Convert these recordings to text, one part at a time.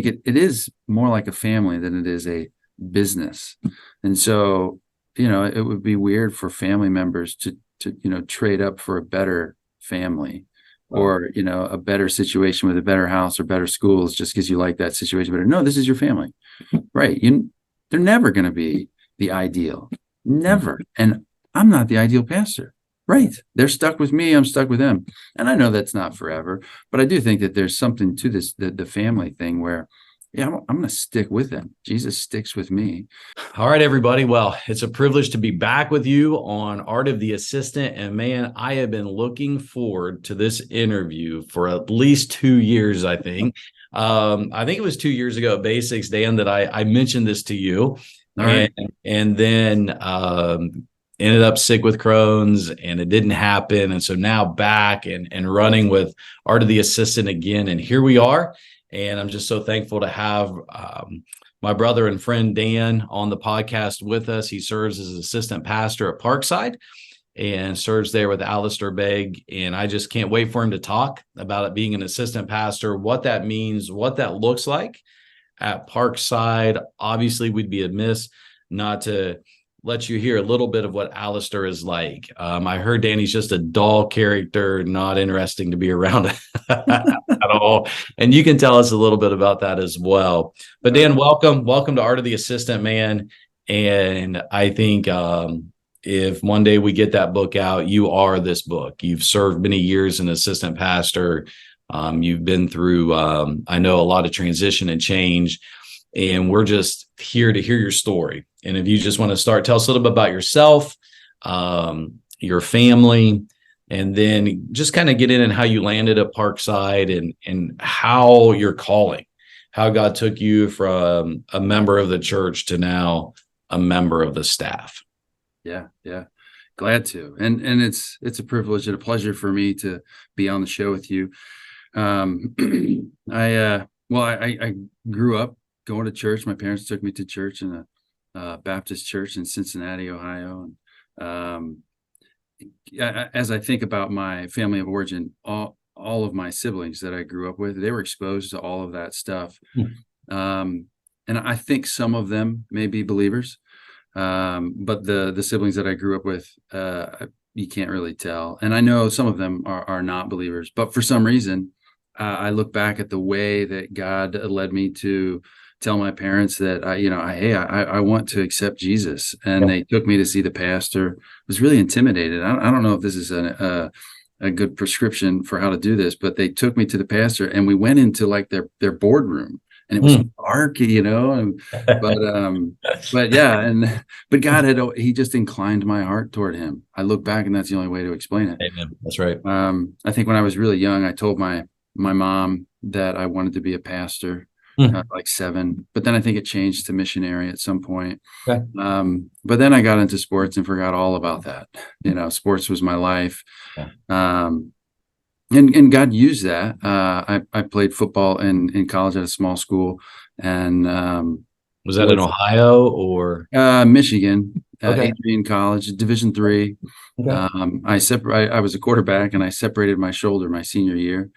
think it is more like a family than it is a business. And so, it would be weird for family members to trade up for a better family or, a better situation with a better house or better schools just because you like that situation better. No, this is your family, right? They're never going to be the ideal, never. And I'm not the ideal pastor, right? They're stuck with me. I'm stuck with them. And I know that's not forever, but I do think that there's something to this, the family thing where, I'm going to stick with them. Jesus sticks with me. All right, everybody. Well, it's a privilege to be back with you on Art of the Assistant. And man, I have been looking forward to this interview for at least 2 years, I think. I think it was 2 years ago at Basics, Dan, that I mentioned this to you. Right. And then ended up sick with Crohn's and it didn't happen. And so now back and running with Art of the Assistant again. And here we are. And I'm just so thankful to have my brother and friend Dan on the podcast with us. He serves as assistant pastor at Parkside and serves there with Alistair Begg. And I just can't wait for him to talk about it being an assistant pastor, what that means, what that looks like at Parkside. Obviously, we'd be amiss not to let you hear a little bit of what Alistair is like. I heard Danny's just a dull character, not interesting to be around at all. And you can tell us a little bit about that as well. But Dan, welcome to Art of the Assistant, man. And I think if one day we get that book out, you are this book. You've served many years as an assistant pastor. You've been through, I know, a lot of transition and change. And we're just here to hear your story. And if you just want to tell us a little bit about yourself, your family, and then just kind of get in and how you landed at Parkside and how your calling, how God took you from a member of the church to now a member of the staff. Yeah. Glad to. And it's a privilege and a pleasure for me to be on the show with you. I grew up going to church. My parents took me to church in a Baptist church in Cincinnati, Ohio. And as I think about my family of origin, all of my siblings that I grew up with, they were exposed to all of that stuff. And I think some of them may be believers, but the siblings that I grew up with, you can't really tell. And I know some of them are not believers, but for some reason, I look back at the way that God led me to tell my parents that I want to accept Jesus, and they took me to see the pastor. I was really intimidated. I don't know if this is a good prescription for how to do this, but they took me to the pastor, and we went into like their boardroom, and it was dark, but God he just inclined my heart toward him. I look back, and that's the only way to explain it. Amen. That's right. I think when I was really young, I told my mom that I wanted to be a pastor. Like 7, but then I think it changed to missionary at some point. Okay. But then I got into sports and forgot all about that. Sports was my life. Yeah. And God used that. I played football in college at a small school, and was that in Ohio or Michigan? Okay. Adrian College, Division III. Okay. I was a quarterback, and I separated my shoulder my senior year.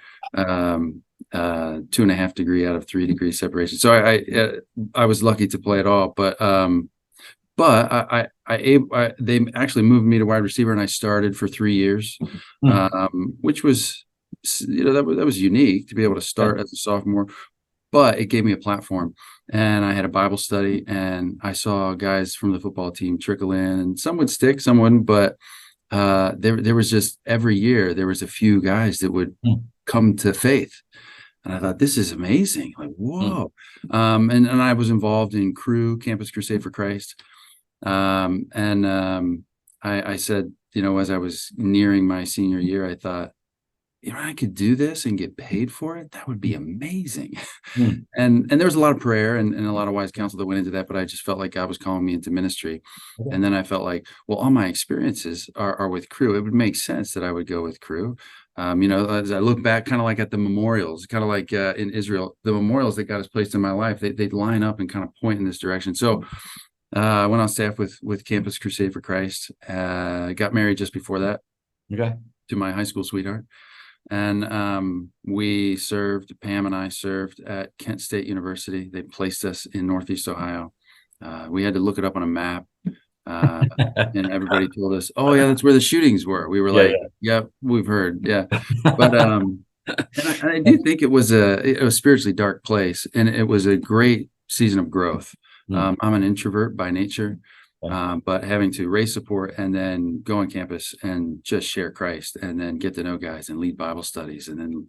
2.5 degree out of 3 degree separation. So I was lucky to play at all, but they actually moved me to wide receiver, and I started for 3 years, which was, that was unique to be able to start as a sophomore, but it gave me a platform, and I had a Bible study, and I saw guys from the football team trickle in, and some would stick, some wouldn't, but there was just every year there was a few guys that would come to faith. And I thought, this is amazing. Like, whoa. And I was involved in Campus Crusade for Christ. I said, as I was nearing my senior year, I thought, I could do this and get paid for it. That would be amazing. And there was a lot of prayer and a lot of wise counsel that went into that, but I just felt like God was calling me into ministry. Okay. And then I felt like, well, all my experiences are with Cru. It would make sense that I would go with Cru. As I look back, kind of like at the memorials, kind of like in Israel, the memorials that God has placed in my life, they line up and kind of point in this direction. So I went on staff with Campus Crusade for Christ. Got married just before that. Okay. To my high school sweetheart. And Pam and I served at Kent State University. They placed us in Northeast Ohio. We had to look it up on a map. And everybody told us, oh yeah, that's where the shootings were. We were Yeah, like, yeah, we've heard. Yeah. But and I do think it was a spiritually dark place, and it was a great season of growth. Mm. I'm an introvert by nature, Yeah. but having to raise support and then go on campus and just share Christ, and then get to know guys and lead Bible studies, and then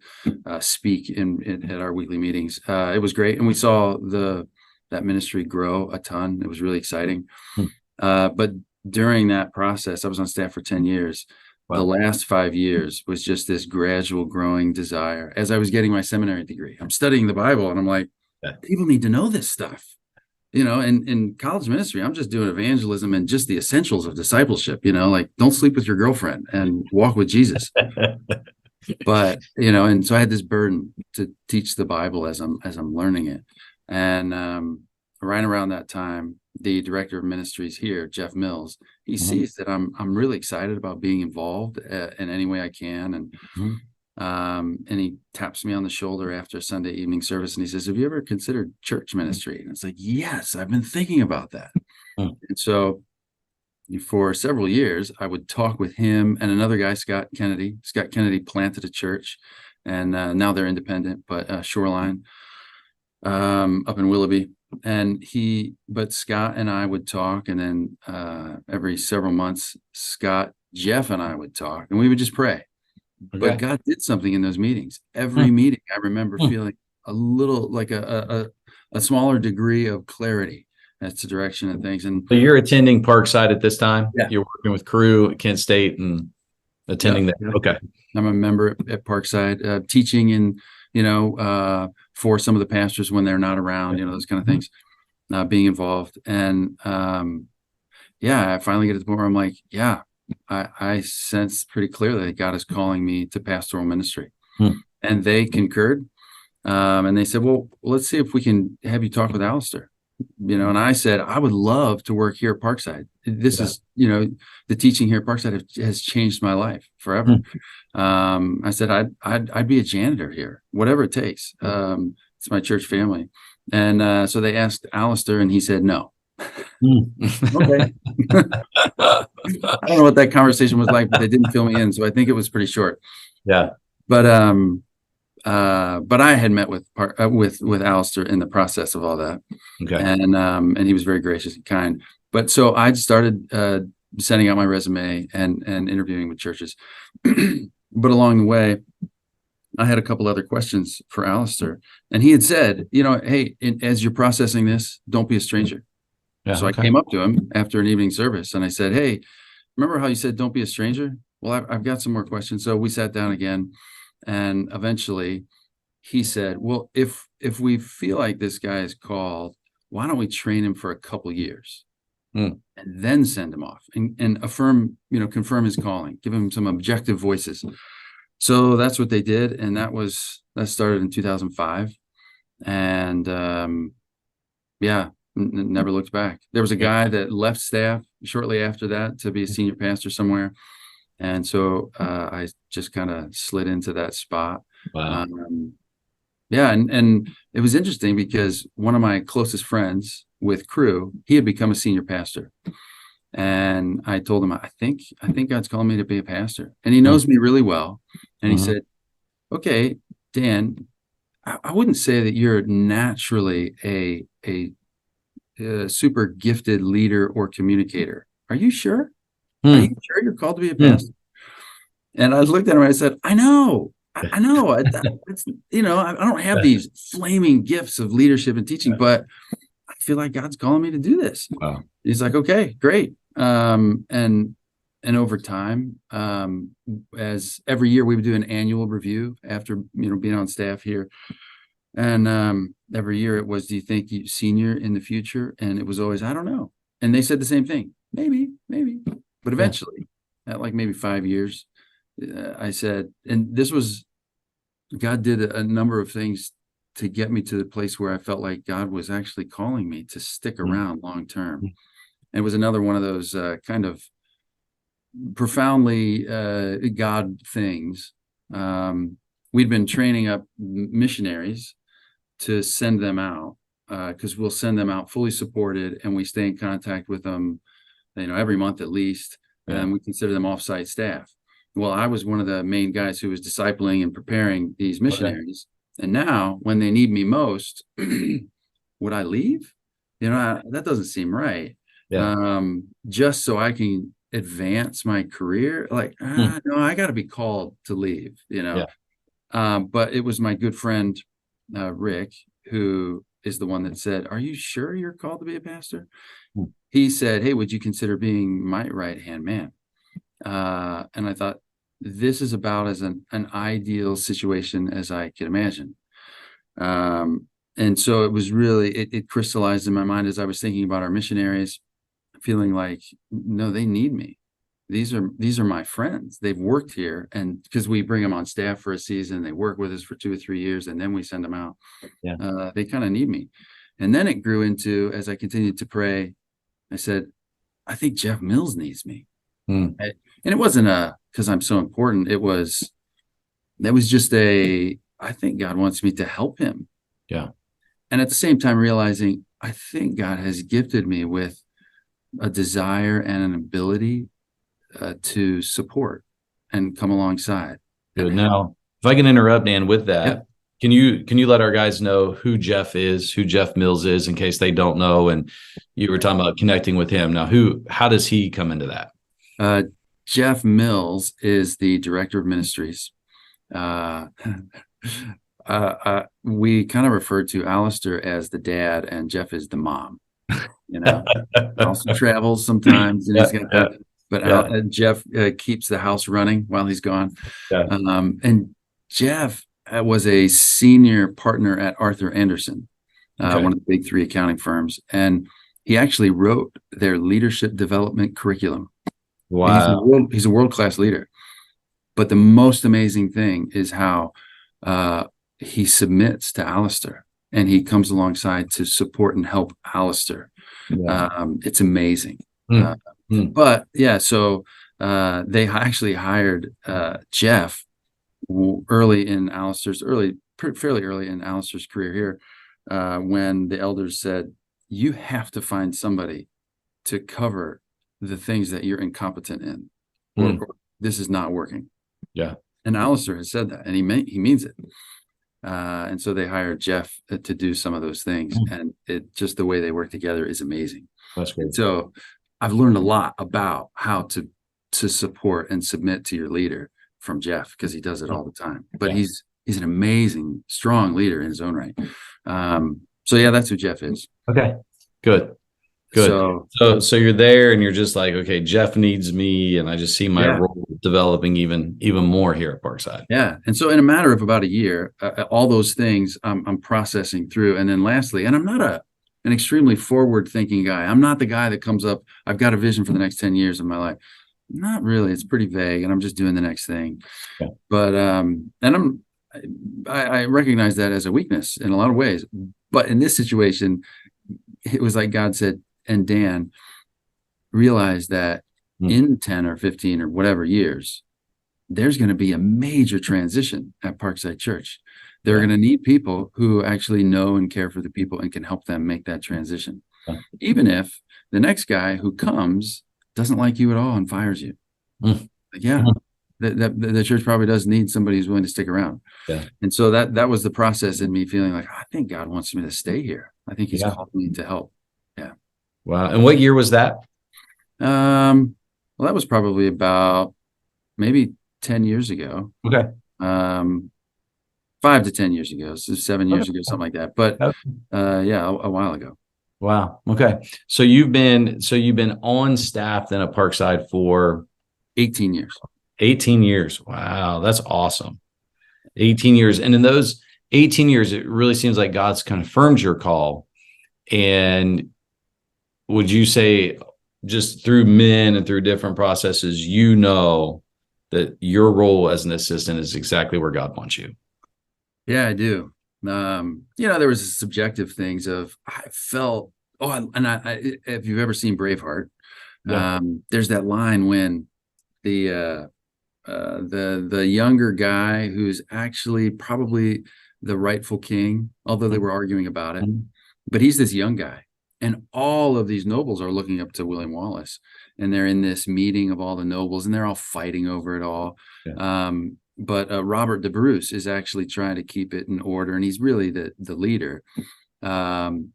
speak at our weekly meetings. It was great, and we saw that ministry grow a ton. It was really exciting. Mm. But during that process, I was on staff for 10 years. The Wow. last 5 years was just this gradual growing desire. As I was getting my seminary degree, I'm studying the Bible, and I'm like, Yeah. people need to know this stuff. And in college ministry, I'm just doing evangelism and just the essentials of discipleship, like don't sleep with your girlfriend and walk with Jesus. But, and so I had this burden to teach the Bible as I'm learning it. And right around that time, the director of ministries here, Jeff Mills, he sees that I'm really excited about being involved in any way I can. And he taps me on the shoulder after a Sunday evening service, and he says, have you ever considered church ministry? And it's like, yes, I've been thinking about that. And so for several years, I would talk with him and another guy, Scott Kennedy. Scott Kennedy planted a church, and now they're independent, but Shoreline up in Willoughby. But Scott and I would talk, and then every several months, Jeff and I would talk, and we would just pray. Okay. But God did something in those meetings. Every meeting, I remember feeling a little like a smaller degree of clarity as to direction and things. And so you're attending Parkside at this time? Yeah. You're working with crew at Kent State and attending that. Yeah. Okay. I'm a member at Parkside, teaching in, for some of the pastors when they're not around, those kind of things, being involved. And I finally get to the point where I'm like, yeah, I sense pretty clearly that God is calling me to pastoral ministry. And they concurred. And they said, well, let's see if we can have you talk with Alistair. And I said, I would love to work here at Parkside. This is, the teaching here at Parkside has changed my life forever. I said, I'd be a janitor here, whatever it takes. It's my church family. And so they asked Alistair, and he said, no. Okay. I don't know what that conversation was like, but they didn't fill me in. So I think it was pretty short. Yeah. But I had met with Alistair in the process of all that. Okay. And he was very gracious and kind. But so I started sending out my resume and interviewing with churches. But along the way, I had a couple other questions for Alistair, and he had said, hey, as you're processing this, don't be a stranger. Yeah, so I came up to him after an evening service, and I said, hey, remember how you said don't be a stranger? Well, I've got some more questions. So we sat down again, and eventually he said, well, if we feel like this guy is called, why don't we train him for a couple years and then send him off and confirm his calling, give him some objective voices. So that's what they did. And that started in 2005. And never looked back. There was a guy that left staff shortly after that to be a senior pastor somewhere. And so I just kind of slid into that spot. Wow. And it was interesting because one of my closest friends with crew, he had become a senior pastor. And I told him, I think God's calling me to be a pastor. And he knows me really well. And he said, okay, Dan, I wouldn't say that you're naturally a super gifted leader or communicator. Are you sure? Are you sure you're called to be a pastor? And I looked at him and I said, I know. I know. I don't have these flaming gifts of leadership and teaching, but I feel like God's calling me to do this. Wow. He's like, okay, great. And over time, as every year we would do an annual review after, being on staff here. And every year it was, do you think you senior in the future? And it was always, I don't know. And they said the same thing. Maybe. But eventually, at like maybe 5 years, I said, and this was, God did a number of things to get me to the place where I felt like God was actually calling me to stick around long term. And it was another one of those kind of profoundly God things we'd been training up missionaries to send them out, because we'll send them out fully supported, and we stay in contact with them, every month at least, and we consider them offsite staff. Well, I was one of the main guys who was discipling and preparing these missionaries. And now when they need me most, would I leave? That doesn't seem right. Just so I can advance my career, no, I got to be called to leave, but it was my good friend, Rick, who is the one that said, "Are you sure you're called to be a pastor?" He said, "Hey, would you consider being my right-hand man?" And I thought, this is about as an ideal situation as I could imagine. And so it was really, it crystallized in my mind as I was thinking about our missionaries, feeling like, no, they need me. These are my friends. They've worked here, and because we bring them on staff for a season, they work with us for 2 or 3 years, and then we send them out. They kind of need me. And then it grew into, as I continued to pray, I said, I think Jeff Mills needs me. And it wasn't because I'm so important. That was just I think God wants me to help him. And at the same time realizing, I think God has gifted me with a desire and an ability to support and come alongside. Good. Now, if I can interrupt, Dan, with that, can you let our guys know who Jeff is, who Jeff Mills is, in case they don't know? And you were talking about connecting with him. Now, how does he come into that? Jeff Mills is the director of ministries. We kind of refer to Alistair as the dad, and Jeff is the mom. Also travels sometimes, and he's got that. But Jeff keeps the house running while he's gone. And Jeff was a senior partner at Arthur Anderson, one of the big 3 accounting firms, and he actually wrote their leadership development curriculum. Wow. He's a world-class leader. But the most amazing thing is how he submits to Alistair, and he comes alongside to support and help Alistair. It's amazing. But so they actually hired Jeff fairly early in Alistair's career here, when the elders said, you have to find somebody to cover the things that you're incompetent in, or this is not working. And Alistair has said that, and he means it. And so they hired Jeff to do some of those things, and it just the way they work together is amazing. That's great. So I've learned a lot about how to support and submit to your leader from Jeff, because he does it all the time. But he's an amazing, strong leader in his own right. So that's who Jeff is. Okay, good. So you're there, and you're just like, okay, Jeff needs me, and I just see my role developing even more here at Parkside. And so in a matter of about a year, all those things I'm processing through, and then lastly, and I'm not an extremely forward-thinking guy. I'm not the guy that comes up, I've got a vision for the next 10 years of my life. Not really. It's pretty vague, and I'm just doing the next thing. But and I recognize that as a weakness in a lot of ways. But in this situation, it was like God said, and Dan, realize that in 10 or 15 or whatever years, there's going to be a major transition at Parkside Church. They're going to need people who actually know and care for the people and can help them make that transition. Even if the next guy who comes doesn't like you at all and fires you. The church probably does need somebody who's willing to stick around. And so that was the process in me feeling like, I think God wants me to stay here. I think he's called me to help. Wow. And what year was that? Well, that was probably about maybe 10 years ago. 5 to 10 years ago, so 7 years ago, something like that. But a while ago. Wow. Okay. So you've been on staff then at Parkside for 18 years. 18 years. Wow. That's awesome. 18 years. And in those 18 years, it really seems like God's confirmed your call. And would you say, just through men and through different processes, that your role as an assistant is exactly where God wants you? Yeah, I do. There was subjective things of, I felt, if you've ever seen Braveheart, there's that line when the the younger guy who's actually probably the rightful king, although they were arguing about it. But he's this young guy, and all of these nobles are looking up to William Wallace, and they're in this meeting of all the nobles, and they're all fighting over it all. Yeah. But Robert de Bruce is actually trying to keep it in order, and he's really the leader. And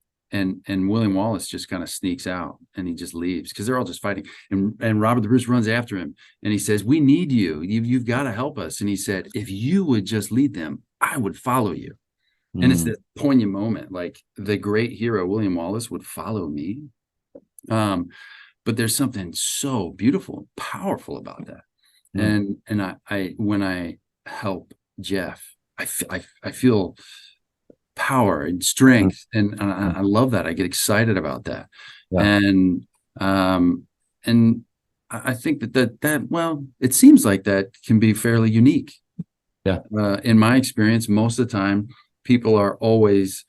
William Wallace just kind of sneaks out, and he just leaves because they're all just fighting. And Robert the Bruce runs after him, and he says, "We need you. You've got to help us." And he said, "If you would just lead them, I would follow you." And it's this poignant moment, like the great hero William Wallace would follow me. But there's something so beautiful and powerful about that. And I when I help Jeff, I feel power and strength, and I love that. I get excited about that. And I think that well, it seems like that can be fairly unique. In my experience, most of the time, people are always,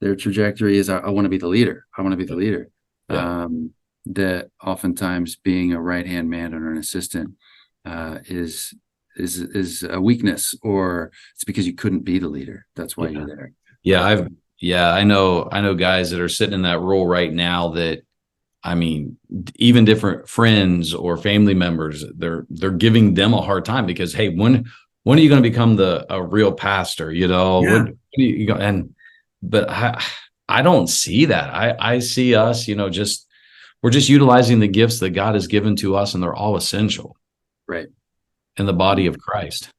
their trajectory is, I want to be the leader. I want to be the leader. That oftentimes being a right-hand man or an assistant is a weakness, or it's because you couldn't be the leader. That's why you're there. I know guys that are sitting in that role right now that, I mean, even different friends or family members, they're giving them a hard time because, hey, when are you going to become a real pastor? You know, but I don't see that. I see us, we're just utilizing the gifts that God has given to us, and they're all essential. Right. In the body of Christ.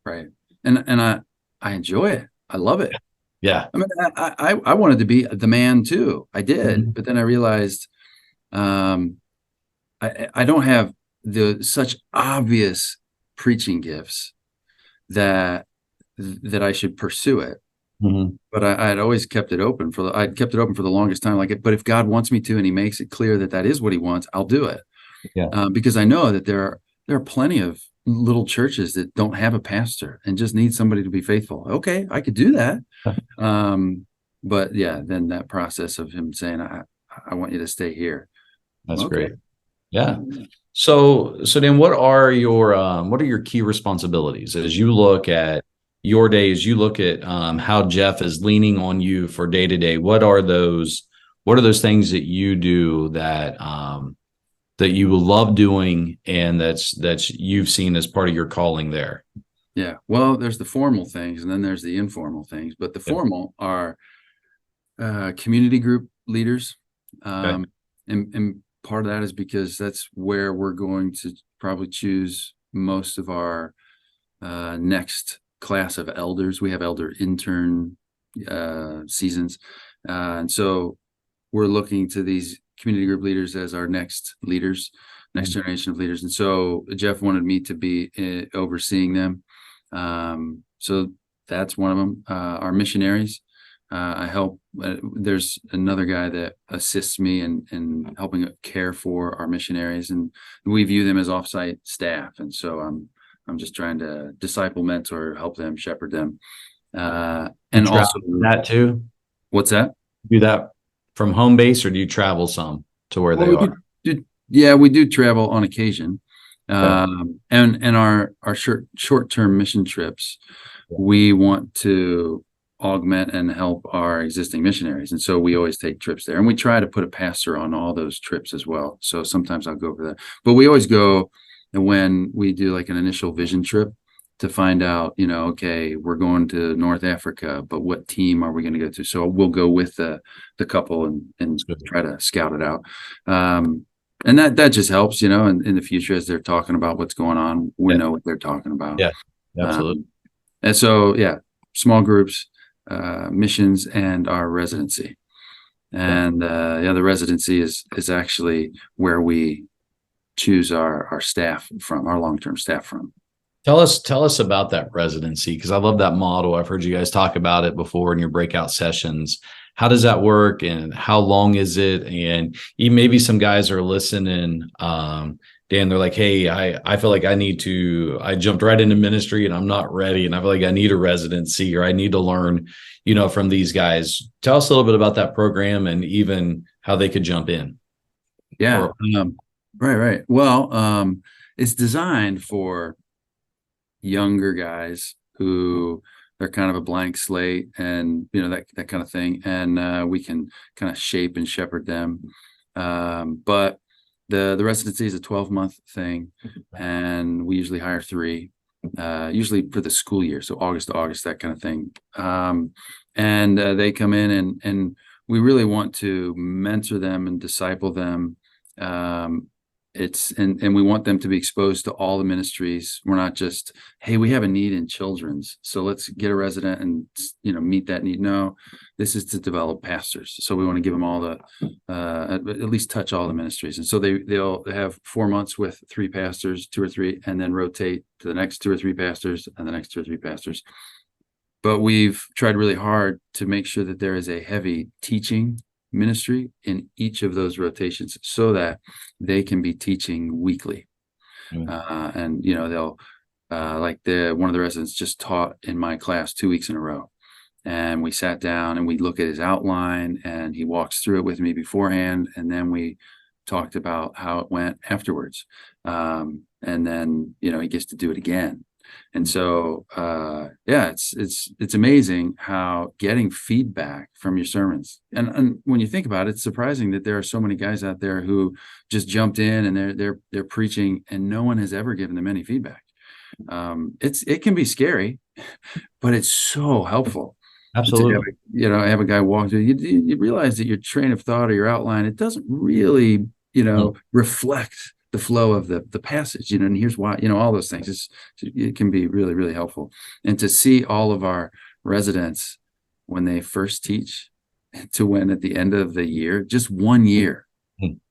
Right. And I enjoy it. I love it. Yeah. I mean, I wanted to be the man too. I did, but then I realized I don't have such obvious preaching gifts that I should pursue it. But I'd always kept it open I'd kept it open for the longest time. But if God wants me to, and he makes it clear that is what he wants, I'll do it. Because I know that there are plenty of little churches that don't have a pastor and just need somebody to be faithful. Okay, I could do that. But then that process of him saying, I want you to stay here. That's great. Yeah. So then what are your key responsibilities as you look at your days, you look at how Jeff is leaning on you for day to day? What are those things that you do that you love doing, and that's you've seen as part of your calling there? Yeah. Well, there's the formal things, and then there's the informal things. But the formal are community group leaders. And part of that is because that's where we're going to probably choose most of our next class of elders. We have elder intern seasons. And so we're looking to these community group leaders as our next generation of leaders. And so Jeff wanted me to be overseeing them. So that's one of them. Our missionaries, I help. There's another guy that assists me in helping care for our missionaries, and we view them as offsite staff. And so I'm just trying to disciple, mentor, help them, shepherd them. And also that too. What's that? Do that from home base, or do you travel some to where they are? We do travel on occasion. And our short-term mission trips, we want to augment and help our existing missionaries. And so we always take trips there, and we try to put a pastor on all those trips as well. So sometimes I'll go for that, but we always go when we do like an initial vision trip to find out, okay, we're going to North Africa, but what team are we going to go to? So we'll go with the couple and try to scout it out. And that just helps, in the future, as they're talking about what's going on, we know what they're talking about. Yeah, absolutely. And so, small groups, missions, and our residency. And the residency is actually where we choose our staff from, our long-term staff from. Tell us about that residency, because I love that model. I've heard you guys talk about it before in your breakout sessions. How does that work, and how long is it? And even maybe some guys are listening, Dan, they're like, hey, I feel like I jumped right into ministry and I'm not ready, and I feel like I need a residency, or I need to learn, from these guys. Tell us a little bit about that program and even how they could jump in. Yeah. Right. Well, it's designed for younger guys who they're kind of a blank slate, and that kind of thing, and we can kind of shape and shepherd them. But the residency is a 12-month thing, and we usually hire 3, usually for the school year, so August to August, that kind of thing. And they come in, and we really want to mentor them and disciple them. And we want them to be exposed to all the ministries. We're not just, hey, we have a need in children's, so let's get a resident and meet that need. No, this is to develop pastors. So we want to give them all the at least touch all the ministries. And so they'll have 4 months with 3 pastors, 2 or 3, and then rotate to the next 2 or 3 pastors and the next 2 or 3 pastors. But we've tried really hard to make sure that there is a heavy teaching ministry in each of those rotations, so that they can be teaching weekly. And they'll like one of the residents just taught in my class 2 weeks in a row, and we sat down and we look at his outline, and he walks through it with me beforehand, and then we talked about how it went afterwards. And then he gets to do it again. And so it's amazing how getting feedback from your sermons, and when you think about it, it's surprising that there are so many guys out there who just jumped in and they're preaching and no one has ever given them any feedback. It can be scary, but it's so helpful. Absolutely. Have a guy walk through, you realize that your train of thought or your outline, it doesn't really reflect the flow of the passage, and here's why, all those things. It can be really, really helpful. And to see all of our residents when they first teach to when at the end of the year, just 1 year,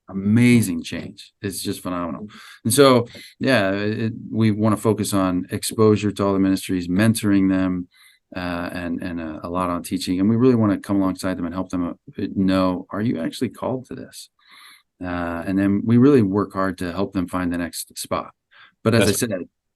amazing change. It's just phenomenal. And so, we want to focus on exposure to all the ministries, mentoring them, and a lot on teaching. And we really want to come alongside them and help them know, are you actually called to this? And then we really work hard to help them find the next spot. But as I said,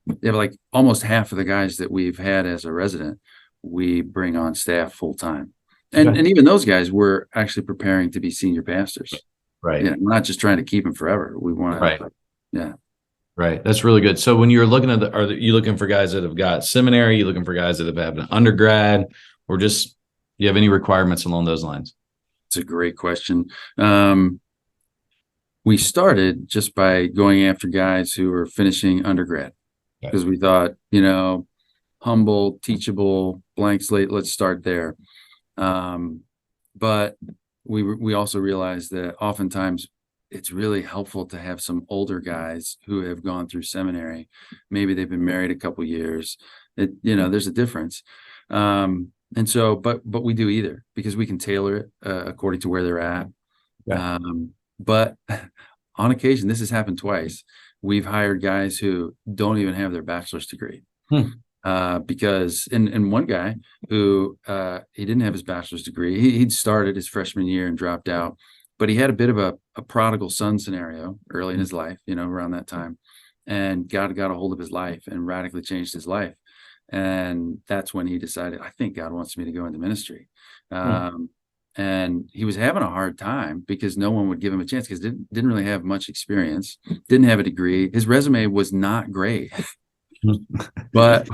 they have like almost half of the guys that we've had as a resident, we bring on staff full time. And even those guys, we're actually preparing to be senior pastors. Right. We're not just trying to keep them forever. We want to. Right. That's really good. So when you're looking at are you looking for guys that have got seminary? You looking for guys that have an undergrad, or just, do you have any requirements along those lines? It's a great question. We started just by going after guys who were finishing undergrad, because we thought, humble, teachable, blank slate, let's start there. But we also realized that oftentimes it's really helpful to have some older guys who have gone through seminary. Maybe they've been married a couple years. There's a difference. And so, but we do either, because we can tailor it according to where they're at. But on occasion, this has happened twice. We've hired guys who don't even have their bachelor's degree. Because and one guy who he didn't have his bachelor's degree. He'd started his freshman year and dropped out, but he had a bit of a prodigal son scenario early in his life, around that time, and God got a hold of his life and radically changed his life. And that's when he decided, I think God wants me to go into ministry. And he was having a hard time because no one would give him a chance, because didn't really have much experience, didn't have a degree. His resume was not great. But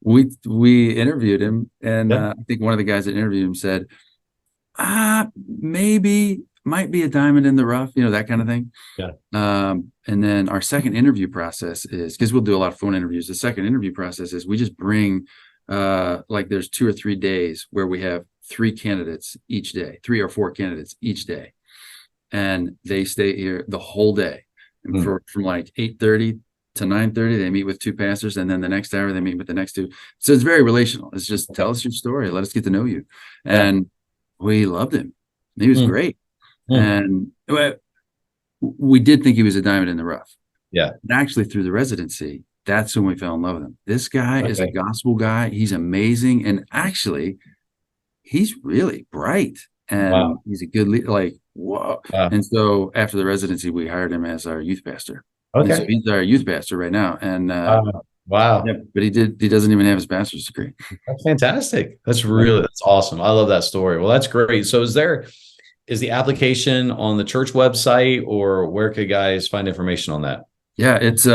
we interviewed him, and I think one of the guys that interviewed him said, maybe might be a diamond in the rough, that kind of thing. And then our second interview process is, because we'll do a lot of phone interviews, the second interview process is we just bring like there's 2 or 3 days where we have 3 candidates each day, 3 or 4 candidates each day, and they stay here the whole day. And from like 8:30 to 9:30, they meet with 2 pastors, and then the next hour they meet with the next 2. So it's very relational. It's just, tell us your story, let us get to know you. And we loved him. He was great. And we did think he was a diamond in the rough. But actually, through the residency, that's when we fell in love with him. This guy is a gospel guy. He's amazing. And actually, he's really bright, and he's a good leader. Like, whoa. And so after the residency, we hired him as our youth pastor. And so he's our youth pastor right now. And but he doesn't even have his bachelor's degree. That's fantastic. That's awesome. I love that story. Well, that's great. So is the application on the church website, or where could guys find information on that? Yeah, it's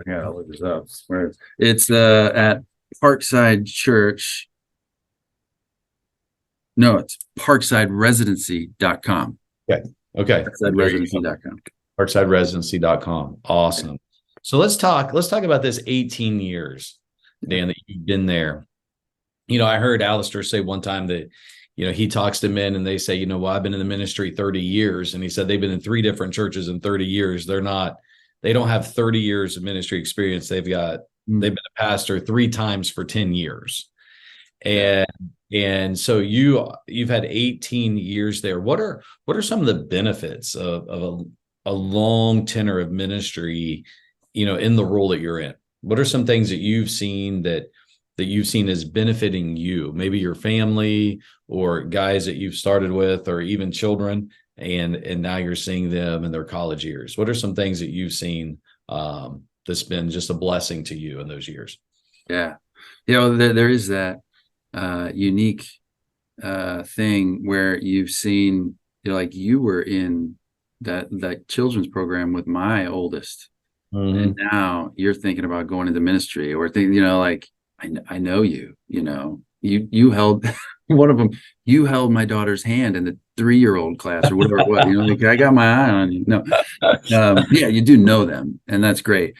Yeah, I'll look this up. Where it's at Parkside Church. No, it's parksideresidency.com. Okay. Okay. There you go. Parksideresidency.com. ParksideResidency.com. Awesome. So let's talk about this 18 years, Dan, that you've been there. I heard Alistair say one time that, he talks to men and they say, well, I've been in the ministry 30 years. And he said they've been in 3 different churches in 30 years. They don't have 30 years of ministry experience. They've been a pastor 3 times for 10 years. And so you've had 18 years there. What are some of the benefits of a long tenure of ministry, in the role that you're in? What are some things that you've seen that you've seen as benefiting you, maybe your family or guys that you've started with, or even children, and now you're seeing them in their college years? What are some things that you've seen that's been just a blessing to you in those years? Yeah. There is that unique thing where you've seen, like you were in that children's program with my oldest, and now you're thinking about going into ministry, or thinking, like, I know you held one of them. You held my daughter's hand in the 3-year-old class or whatever it was. Like, I got my eye on you. No, yeah, you do know them, and that's great.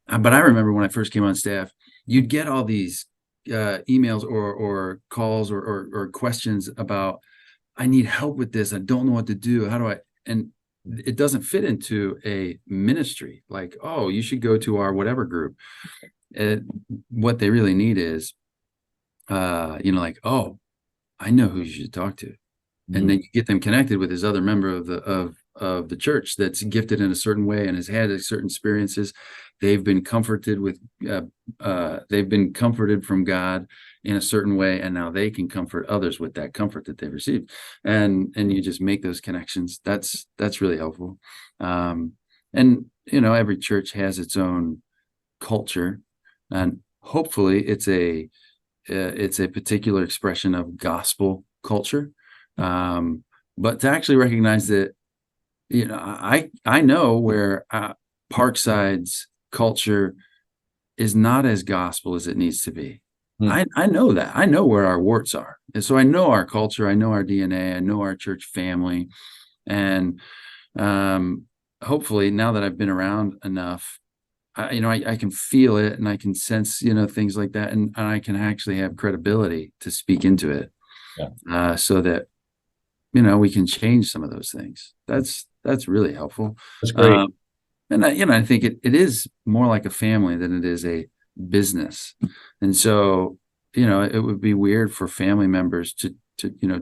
But I remember when I first came on staff, you'd get all these emails or calls or questions about, I need help with this. I don't know what to do. How do I? And it doesn't fit into a ministry. Like, oh, you should go to our whatever group. What they really need is, like, oh, I know who you should talk to. And then you get them connected with this other member of the church that's gifted in a certain way and has had certain experiences. They've been comforted from God in a certain way, and now they can comfort others with that comfort that they've received. And you just make those connections. That's really helpful. And every church has its own culture, and hopefully it's a particular expression of gospel culture. But to actually recognize that, I know where Parkside's culture is not as gospel as it needs to be. I know that. I know where our warts are. And so I know our culture, I know our DNA, I know our church family. And hopefully now that I've been around enough, I can feel it, and I can sense, things like that. And I can actually have credibility to speak into it. Yeah. So that, we can change some of those things. That's really helpful. That's great. And I think it is more like a family than it is a business. And so, it would be weird for family members to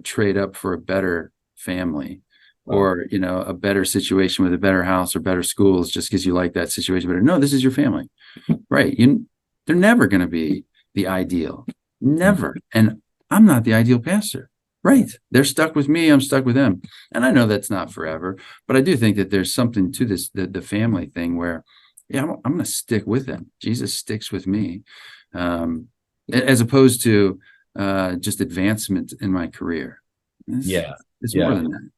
trade up for a better family, or, a better situation with a better house or better schools just because you like that situation better. No, this is your family, right? They're never going to be the ideal, never. And I'm not the ideal pastor. Right. They're stuck with me. I'm stuck with them. And I know that's not forever, but I do think that there's something to this, the family thing where, I'm going to stick with them. Jesus sticks with me, as opposed to just advancement in my career. It's more than that.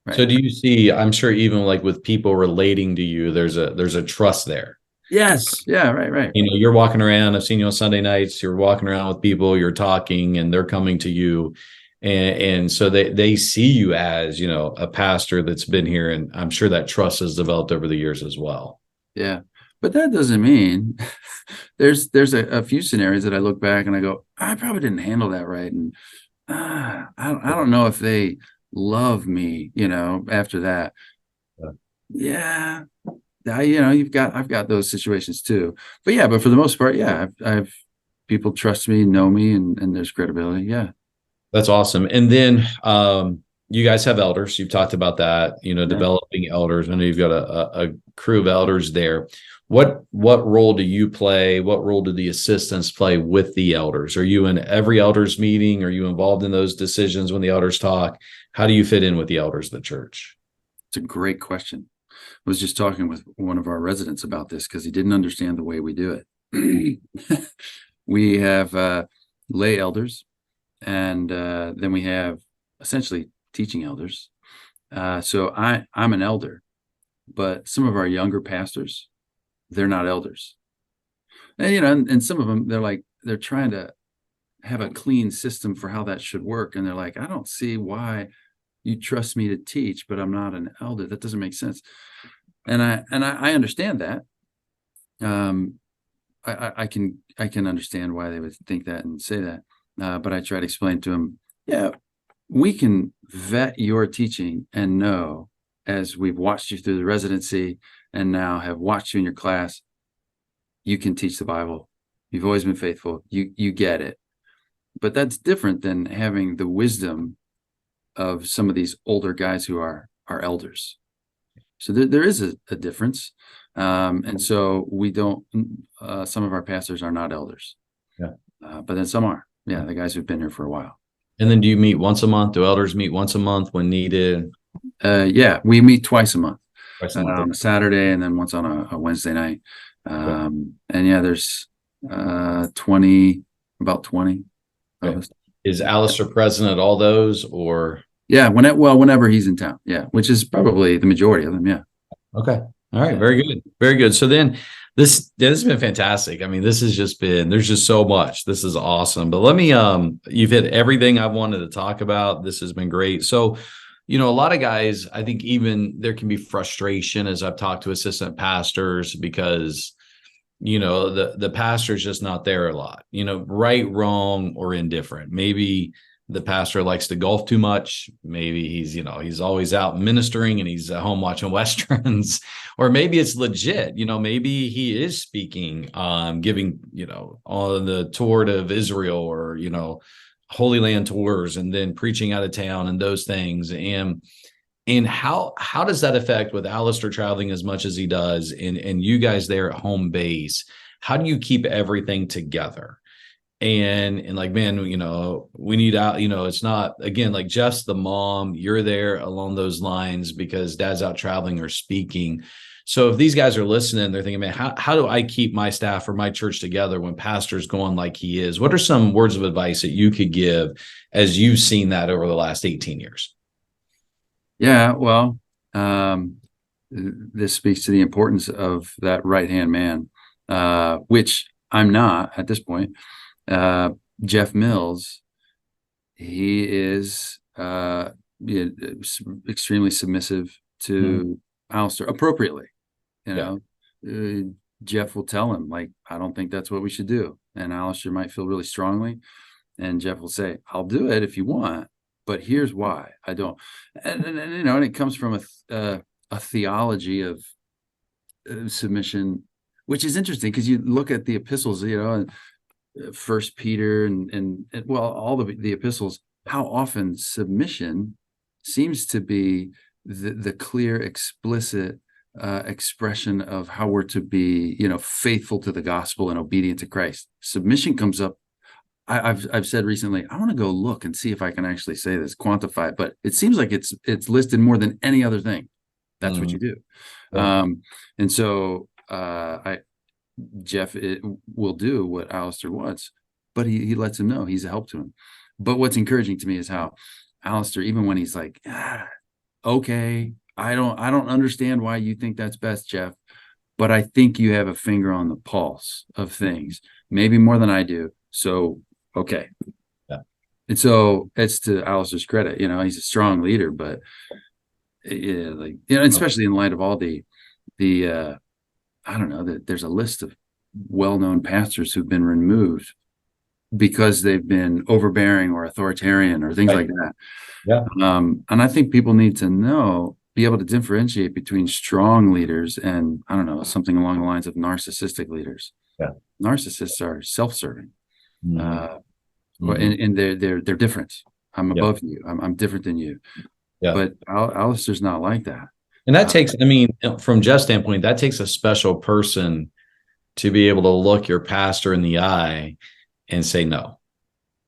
Right. So do you see, I'm sure even like with people relating to you, there's a trust there. Yes. Yeah. Right. You're walking around. I've seen you on Sunday nights. You're walking around with people, you're talking, and they're coming to you. And so they see you as, a pastor that's been here, and I'm sure that trust has developed over the years as well. Yeah. But that doesn't mean there's a few scenarios that I look back and I go, I probably didn't handle that right. And I don't know if they love me, after that. Yeah. I've got those situations too. But for the most part, I've people trust me, know me, and there's credibility. Yeah. That's awesome. And then you guys have elders. You've talked about that, developing elders. I know you've got a crew of elders there. What role do you play? What role do the assistants play with the elders? Are you in every elders meeting? Are you involved in those decisions when the elders talk? How do you fit in with the elders of the church? It's a great question. I was just talking with one of our residents about this because he didn't understand the way we do it. We have lay elders. And then we have essentially teaching elders. So I'm an elder, but some of our younger pastors, they're not elders. And some of them, they're trying to have a clean system for how that should work. And they're like, I don't see why you trust me to teach, but I'm not an elder. That doesn't make sense. And I understand that. I can understand why they would think that and say that. But I try to explain to them, yeah, we can vet your teaching and know, as we've watched you through the residency and now have watched you in your class, you can teach the Bible. You've always been faithful. You get it. But that's different than having the wisdom of some of these older guys who are elders. So there is a difference. And so we don't, some of our pastors are not elders. Yeah. But then some are. Yeah, the guys who've been here for a while. And then do you meet once a month? Do elders meet once a month when needed? Yeah, we meet twice a month. Twice a month. On a Saturday and then once on a Wednesday night. And yeah, there's about 20 of us. Is Alistair present at all those, or? Yeah, whenever he's in town. Yeah, which is probably the majority of them. Yeah. Okay. All right. Very good. Very good. So then this has been fantastic. I mean, this has just been, there's just so much. This is awesome. But let me, you've hit everything I wanted to talk about. This has been great. So, a lot of guys, I think even there can be frustration as I've talked to assistant pastors because, the pastor's just not there a lot, right, wrong, or indifferent. Maybe the pastor likes to golf too much. Maybe he's always out ministering and he's at home watching Westerns, or maybe it's legit, maybe he is speaking, giving, on the tour of Israel or, Holy Land tours and then preaching out of town and those things. And how does that affect with Alistair traveling as much as he does and you guys there at home base? How do you keep everything together? And like, man, we need out, it's not, again, like Jeff's the mom, you're there along those lines because dad's out traveling or speaking. So if these guys are listening, they're thinking, man, how do I keep my staff or my church together when pastor's going like he is? What are some words of advice that you could give as you've seen that over the last 18 years? Yeah, well, this speaks to the importance of that right-hand man, which I'm not at this point. Jeff Mills, he is extremely submissive to Alistair appropriately. Jeff will tell him, like, I don't think that's what we should do. And Alistair might feel really strongly. And Jeff will say, I'll do it if you want, but here's why I don't. And it comes from a theology of submission, which is interesting because you look at the epistles, and First Peter and all the epistles, how often submission seems to be the clear, explicit expression of how we're to be, faithful to the gospel and obedient to Christ. Submission comes up. I've said recently, I want to go look and see if I can actually say this, quantify it, but it seems like it's listed more than any other thing. That's what you do. Yeah. And so Jeff will do what Alistair wants, but he lets him know he's a help to him. But what's encouraging to me is how Alistair, even when he's like, okay, I don't understand why you think that's best, Jeff, but I think you have a finger on the pulse of things, maybe more than I do. So, okay. Yeah. And so it's to Alistair's credit, he's a strong leader, but especially in light of all the I don't know, that there's a list of well-known pastors who've been removed because they've been overbearing or authoritarian or things like that. Yeah. And I think people need to be able to differentiate between strong leaders and, I don't know, something along the lines of narcissistic leaders. Yeah. Narcissists are self-serving. And they're different. I'm above you. I'm different than you. Yeah. But Alistair's not like that. And that takes, from Jeff's standpoint, that takes a special person to be able to look your pastor in the eye and say no.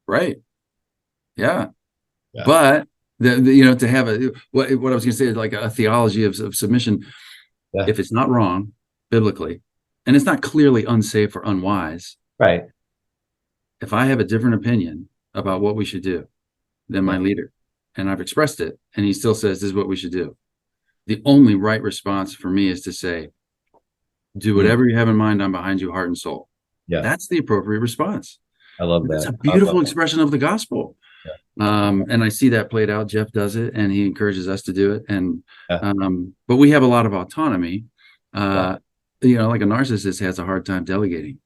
Right. Yeah. But to have what I was going to say is like a theology of submission. Yeah. If it's not wrong biblically, and it's not clearly unsafe or unwise. Right. If I have a different opinion about what we should do than my leader, and I've expressed it, and he still says this is what we should do, the only right response for me is to say, do whatever you have in mind. I'm behind you, heart and soul. Yeah. That's the appropriate response. I love That's that. a I love beautiful that. expression of the gospel. Yeah. And I see that played out. Jeff does it, and he encourages us to do it. And Yeah. but we have a lot of autonomy. Yeah. Like a narcissist has a hard time delegating.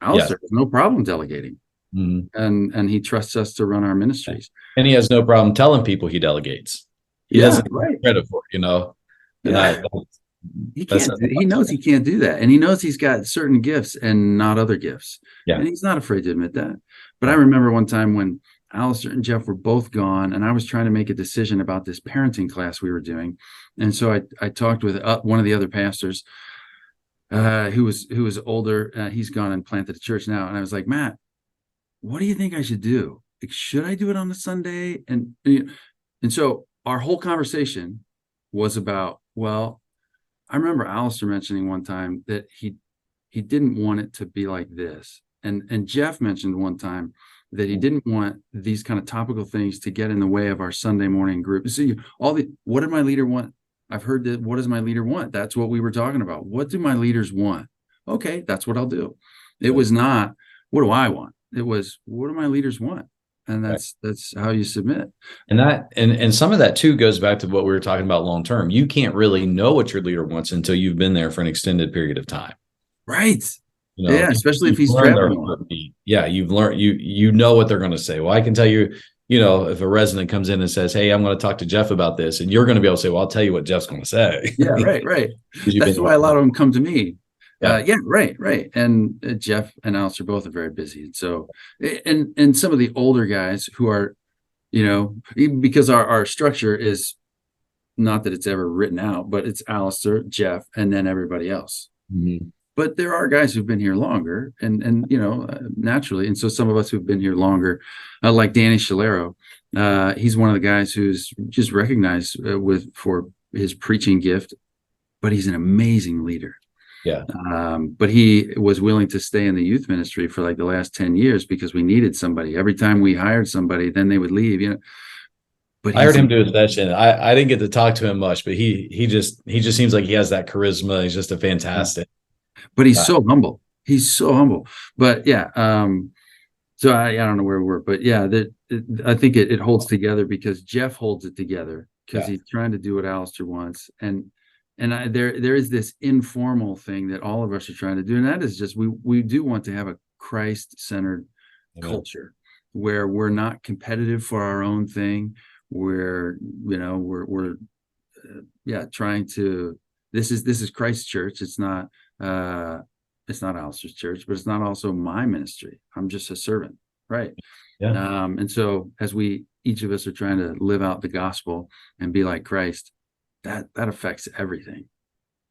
Yes. Alistair has no problem delegating, Mhm. and he trusts us to run our ministries. And he has no problem telling people he delegates. He Yeah, doesn't take right. credit for it, you know. And Yeah, he that's can't. He knows he can't do that, and he knows he's got certain gifts and not other gifts, yeah. and he's not afraid to admit that. But I Yeah. remember one time when Alistair and Jeff were both gone, and I was trying to make a decision about this parenting class we were doing, and so I talked with one of the other pastors, who was older. He's gone and planted a church now, and I was like, Matt, what do you think I should do? Like, should I do it on a Sunday? And so our whole conversation was about, well, I remember Alistair mentioning one time that he didn't want it to be like this. And Jeff mentioned one time that he didn't want these kind of topical things to get in the way of our Sunday morning group. So what did my leader want? I've heard that. What does my leader want? That's what we were talking about. What do my leaders want? Okay, that's what I'll do. It was not, what do I want? It was, what do my leaders want? And that's how you submit. And that and some of that too goes back to what we were talking about long term. You can't really know what your leader wants until you've been there for an extended period of time. Right. You know, Yeah, especially if he's learned their traveling. heartbeat. Yeah, you've learned you know what they're going to say. Well, I can tell you, you know, if a resident comes in and says, "Hey, I'm going to talk to Jeff about this," and you're going to be able to say, "Well, I'll tell you what Jeff's going to say." Yeah, right. You've That's been why a lot of them come to me. Yeah. Right. And Jeff and Alistair both are very busy. And so, and some of the older guys who are, you know, because our structure is not that it's ever written out, but it's Alistair, Jeff, and then everybody else. Mhm. But there are guys who've been here longer, and you know, naturally. And so some of us who've been here longer, like Danny Shalero, he's one of the guys who's just recognized for his preaching gift, but he's an amazing leader. Yeah. But he was willing to stay in the youth ministry for like the last 10 years because we needed somebody. Every time we hired somebody, then they would leave, you know. But I heard him do a session. I didn't get to talk to him much, but he just seems like he has that charisma. He's just a fantastic. But he's so humble. He's so humble. But yeah, so I don't know where we were, but yeah, I think it holds together because Jeff holds it together because he's trying to do what Alistair wants, and there is this informal thing that all of us are trying to do, and that is just we do want to have a Christ-centered culture where we're not competitive for our own thing, where you know we're trying to. This is Christ's church. It's not Alistair's church, but it's not also my ministry. I'm just a servant, right? Yeah. And so as each of us are trying to live out the gospel and be like Christ, that affects everything.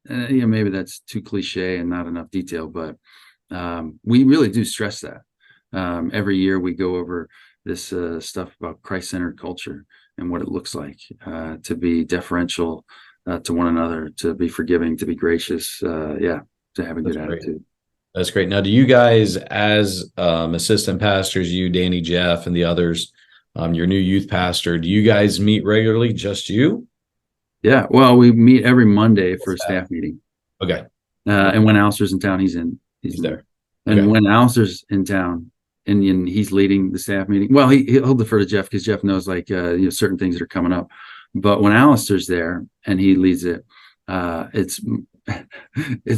And you know, maybe that's too cliche and not enough detail, but we really do stress that. Every year we go over this stuff about Christ-centered culture and what it looks like to be deferential to one another, to be forgiving, to be gracious, to have a good attitude. That's great. Now, do you guys, as assistant pastors, you, Danny, Jeff, and the others, your new youth pastor, do you guys meet regularly? Just you? Yeah. Well, we meet every Monday for a staff meeting. Okay. And when Alistair's in town, he's there. And when Alistair's in town and he's leading the staff meeting, well, he'll defer to Jeff because Jeff knows like you know, certain things that are coming up. But when Alistair's there and he leads it, it's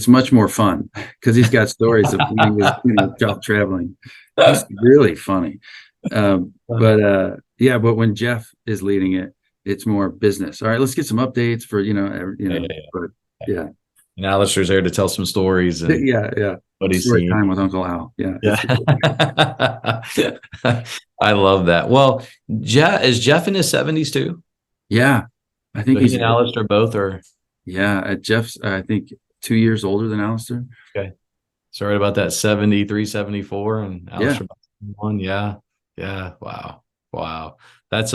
much more fun because he's got stories of when he was job traveling. He's really funny. But when Jeff is leading it, it's more business. All right, let's get some updates for But yeah. And Alistair's there to tell some stories. And what he's Story seen. time with Uncle Al. Yeah. I love that. Well, is Jeff in his 70s too? Yeah, I think he and Alistair both are. Yeah, Jeff's I think 2 years older than Alistair. Okay, sorry about that. 73, 74, and Alistair 1. Yeah. Wow. That's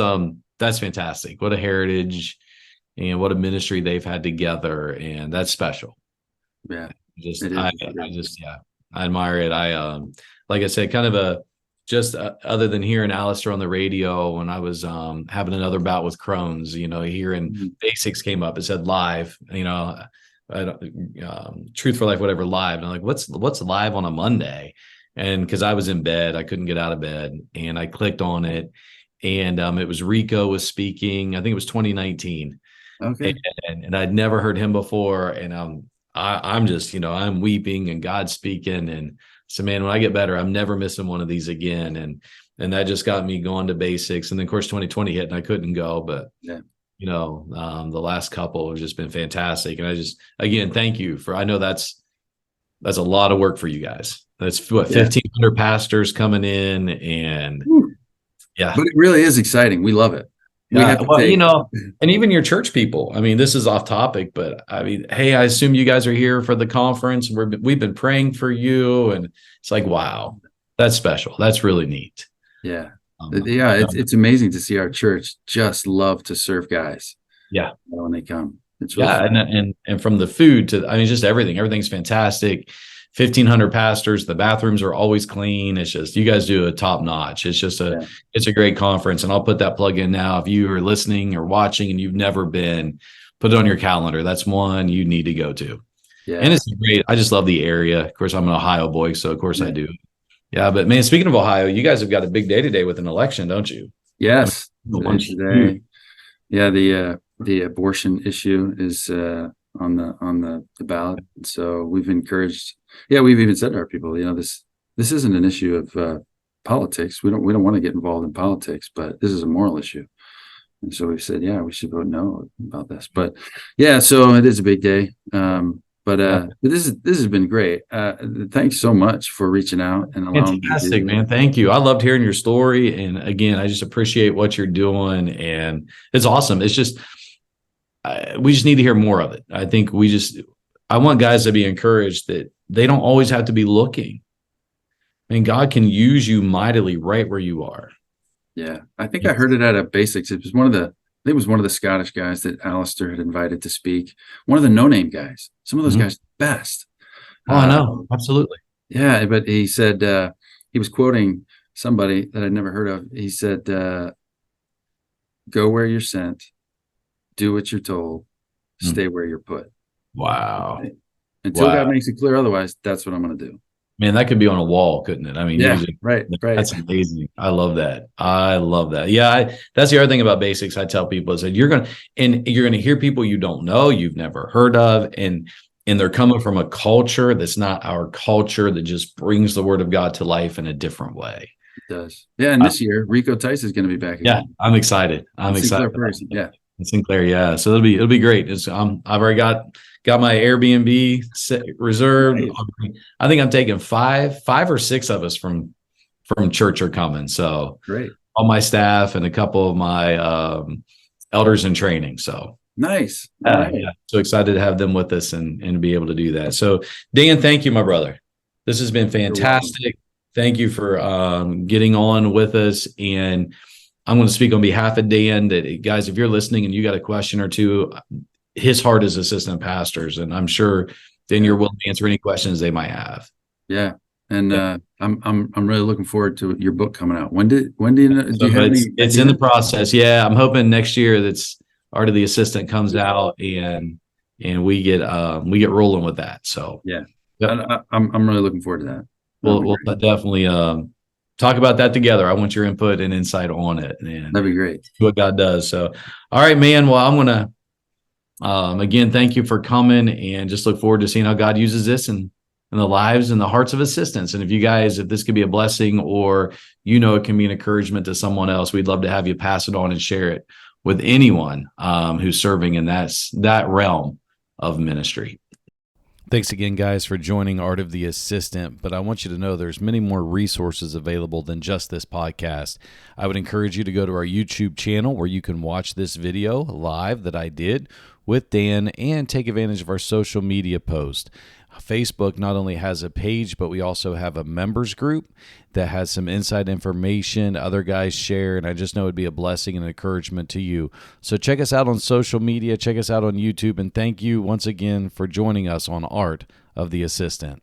fantastic. What a heritage, and what a ministry they've had together, and that's special. Yeah, I admire it. Like I said, kind of other than hearing Alistair on the radio when I was having another bout with Crohn's, you know, hearing basics came up. It said live, you know, Truth for Life, whatever live. And I'm like, what's live on a Monday? And because I was in bed, I couldn't get out of bed, and I clicked on it, and it was Rico was speaking. I think it was 2019, Okay. and I'd never heard him before, and I'm just, I'm weeping and God's speaking, and so man, when I get better, I'm never missing one of these again, and that just got me going to basics, and then of course 2020 hit and I couldn't go, but Yeah. The last couple have just been fantastic, and I just again thank you for. I know that's a lot of work for you guys. That's what 1,500 pastors coming in, and Whew. yeah, But it really is exciting. We love it. We yeah. have to Well, take, and even your church people. I mean, this is off topic, but I mean, hey, I assume you guys are here for the conference. We've been praying for you, and it's like, wow, that's special. That's really neat. yeah. It's amazing to see our church just love to serve guys. Yeah. When they come. It's really and from the food to, I mean, just everything's fantastic. 1,500 pastors, the bathrooms are always clean. It's just, you guys do a top notch. It's just it's a great conference. And I'll put that plug in now. If you are listening or watching and you've never been, put it on your calendar. That's one you need to go to. Yeah. And it's great. I just love the area. Of course, I'm an Ohio boy, so of course I do. Yeah. But man, speaking of Ohio, you guys have got a big day today with an election, don't you? Yes. Today. Yeah. The abortion issue is on the ballot. So we've encouraged. Yeah, we've even said to our people, this isn't an issue of politics. We don't want to get involved in politics, but this is a moral issue. And so we've said, we should vote no about this. But so it is a big day. But this has been great. Thanks so much for reaching out and allowing Fantastic, man. Thank you. I loved hearing your story, and again, I just appreciate what you're doing, and it's awesome. It's just we just need to hear more of it. I think I want guys to be encouraged that they don't always have to be looking. I mean, God can use you mightily right where you are. Yeah. I think I heard it at a basics. It was one of the Scottish guys that Alistair had invited to speak. One of the no-name guys. Some of those guys, best. Oh, I know. Absolutely. Yeah. But he said, he was quoting somebody that I'd never heard of. He said, go where you're sent, do what you're told, stay where you're put. Wow. Until God makes it clear otherwise, that's what I'm going to do. Man, that could be on a wall, couldn't it? I mean, right. That's amazing. I love that. Yeah, that's the other thing about basics. I tell people is that you're going to hear people you don't know, you've never heard of, and they're coming from a culture that's not our culture, that just brings the word of God to life in a different way. It does. Yeah, and this year, Rico Tice is going to be back again. Yeah, I'm excited. Yeah. Sinclair, yeah. So it'll be great. I've already got my Airbnb reserved. Nice. I think I'm taking five or six of us from church are coming. So great. All my staff and a couple of my elders in training. So nice. Yeah. So excited to have them with us and be able to do that. So Dan, thank you, my brother. This has been fantastic. Thank you for getting on with us. And I'm going to speak on behalf of Dan that, guys, if you're listening and you got a question or two, his heart is assistant pastors, and I'm sure Dan, you're willing to answer any questions they might have. Yeah. And I'm really looking forward to your book coming out. When do you know? It's in the process. Yeah. I'm hoping next year that's Art of the Assistant comes out and we get rolling with that. So I'm really looking forward to that. We'll definitely talk about that together. I want your input and insight on it, and that'd be great. What God does. So, all right, man. Well, I'm gonna again thank you for coming, and just look forward to seeing how God uses this in the lives and the hearts of assistants. And if this could be a blessing, or it can be an encouragement to someone else, we'd love to have you pass it on and share it with anyone who's serving in that realm of ministry. Thanks again, guys, for joining Art of the Assistant. But I want you to know there's many more resources available than just this podcast. I would encourage you to go to our YouTube channel where you can watch this video live that I did with Dan and take advantage of our social media post. Facebook not only has a page, but we also have a members group that has some inside information other guys share, and I just know it'd be a blessing and encouragement to you. So check us out on social media, check us out on YouTube, and thank you once again for joining us on Art of the Assistant.